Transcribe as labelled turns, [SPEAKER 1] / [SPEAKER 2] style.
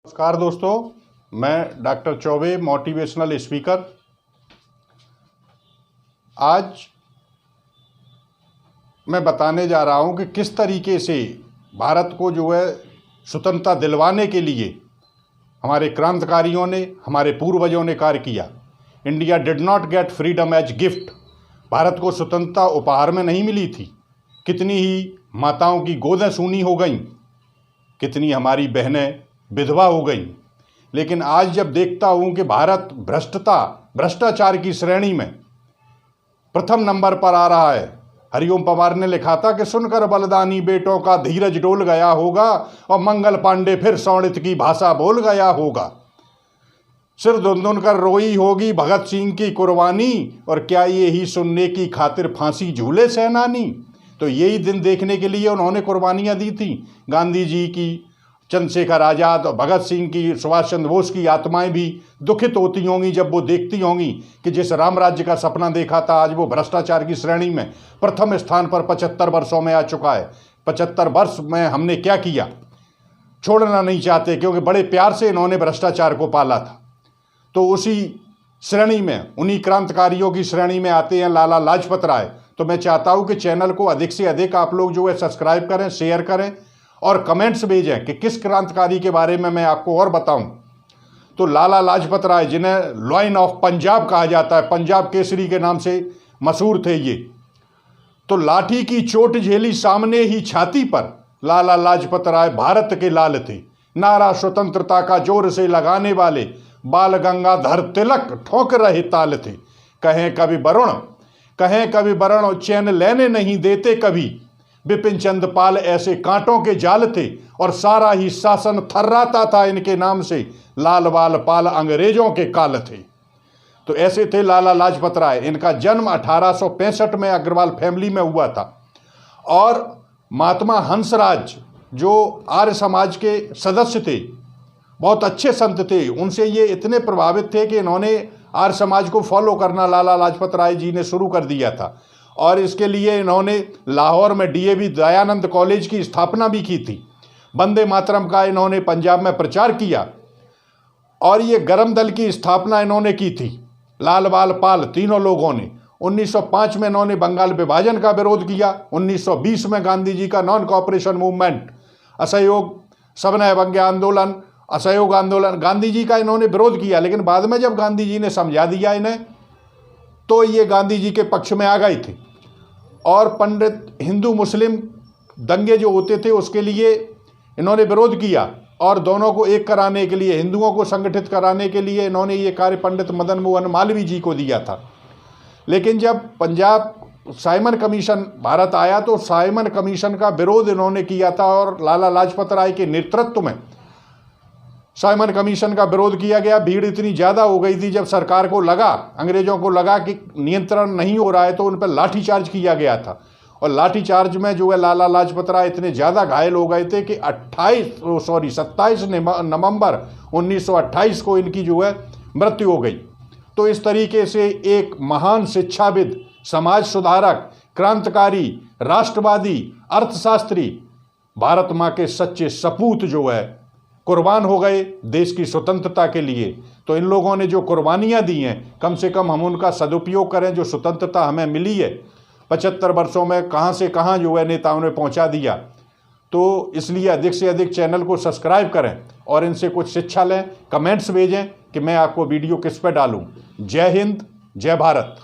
[SPEAKER 1] नमस्कार दोस्तों, मैं डॉक्टर चौबे, मोटिवेशनल स्पीकर। आज मैं बताने जा रहा हूं कि किस तरीके से भारत को स्वतंत्रता दिलवाने के लिए हमारे क्रांतिकारियों ने, हमारे पूर्वजों ने कार्य किया। India did not get freedom as gift. Bharat को स्वतंत्रता उपहार में नहीं मिली थी। कितनी ही माताओं की गोदें सूनी हो गईं, कितनी हमारी बहनें विधवा हो गईं। लेकिन आज जब देखता हूं कि भारत भ्रष्टाचार की श्रेणी में प्रथम नंबर पर आ रहा है। हरिओम पवार ने लिखा था कि सुनकर बलिदानी बेटों का धीरज डोल गया होगा और मंगल पांडे फिर सौणित की भाषा बोल गया होगा। सिर धुंधुन कर रोई होगी भगत सिंह की कुर्बानी, और क्या ये ही सुनने की खातिर फांसी झूले सेनानी। तो यही दिन देखने के लिए उन्होंने कुर्बानियां दी थी। गांधी जी की, चंद्रशेखर आज़ाद और भगत सिंह की, सुभाष चंद्र बोस की आत्माएं भी दुखित होती होंगी जब वो देखती होंगी कि जिस राम राज्य का सपना देखा था आज वो भ्रष्टाचार की श्रेणी में प्रथम स्थान पर 75 वर्षों में आ चुका है। 75 वर्ष में हमने क्या किया, छोड़ना नहीं चाहते, क्योंकि बड़े प्यार से इन्होंने भ्रष्टाचार को पाला था। तो उसी श्रेणी में, उन्हीं क्रांतिकारियों की श्रेणी में आते हैं लाला लाजपत राय। तो मैं चाहता हूं कि चैनल को अधिक से अधिक आप लोग सब्सक्राइब करें, शेयर करें और कमेंट्स भेजें कि किस क्रांतिकारी के बारे में मैं आपको और बताऊं। तो लाला लाजपत राय, जिन्हें लॉयन ऑफ पंजाब कहा जाता है, पंजाब केसरी के नाम से मशहूर थे ये। तो लाठी की चोट झेली सामने ही छाती पर लाला लाजपत राय भारत के लाल थे। नारा स्वतंत्रता का जोर से लगाने वाले बाल गंगाधर तिलक ठोक रहे ताल थे। कहें कभी वरुण चैन लेने नहीं देते कभी। बिपिन चंद्र पाल ऐसे कांटों के जाल थे और सारा ही शासन थर्राता था इनके नाम से। लाल बाल पाल अंग्रेजों के काल थे। तो ऐसे थे लाला लाजपत राय। इनका जन्म 1865 में अग्रवाल फैमिली में हुआ था। और महात्मा हंसराज, जो आर्य समाज के सदस्य थे, बहुत अच्छे संत थे, उनसे ये इतने प्रभावित थे कि इन्होंने आर्य समाज को फॉलो करना लाला लाजपत राय जी ने शुरू कर दिया था। और इसके लिए इन्होंने लाहौर में डीएवी दयानंद कॉलेज की स्थापना भी की थी। वंदे मातरम का इन्होंने पंजाब में प्रचार किया। और ये गरम दल की स्थापना इन्होंने की थी, लाल बाल पाल तीनों लोगों ने। 1905 में इन्होंने बंगाल विभाजन का विरोध किया। 1920 में गांधी जी का नॉन कॉपरेशन मूवमेंट, असहयोग सविनय अवज्ञा आंदोलन, असहयोग आंदोलन, गांधी जी का इन्होंने विरोध किया। लेकिन बाद में जब गांधी जी ने समझा दिया इन्हें, तो ये गांधी जी के पक्ष में आ गए थे। और पंडित हिंदू मुस्लिम दंगे जो होते थे उसके लिए इन्होंने विरोध किया। और दोनों को एक कराने के लिए, हिंदुओं को संगठित कराने के लिए इन्होंने ये कार्य पंडित मदन मोहन मालवीय जी को दिया था। लेकिन जब पंजाब साइमन कमीशन भारत आया तो साइमन कमीशन का विरोध इन्होंने किया था। और लाला लाजपत राय के नेतृत्व में साइमन कमीशन का विरोध किया गया। भीड़ इतनी ज़्यादा हो गई थी, जब सरकार को लगा, अंग्रेजों को लगा कि नियंत्रण नहीं हो रहा है, तो उन पर लाठीचार्ज किया गया था। और लाठीचार्ज में लाला लाजपत राय इतने ज़्यादा घायल हो गए थे कि 27 नवंबर 1928 को इनकी मृत्यु हो गई। तो इस तरीके से एक महान शिक्षाविद, समाज सुधारक, क्रांतिकारी, राष्ट्रवादी, अर्थशास्त्री, भारत माँ के सच्चे सपूत कुर्बान हो गए देश की स्वतंत्रता के लिए। तो इन लोगों ने जो कुर्बानियां दी हैं, कम से कम हम उनका सदुपयोग करें। जो स्वतंत्रता हमें मिली है 75 वर्षों में, कहां से कहां नेताओं ने पहुंचा दिया। तो इसलिए अधिक से अधिक चैनल को सब्सक्राइब करें और इनसे कुछ शिक्षा लें। कमेंट्स भेजें कि मैं आपको वीडियो किस पर डालूं। जय हिंद, जय भारत।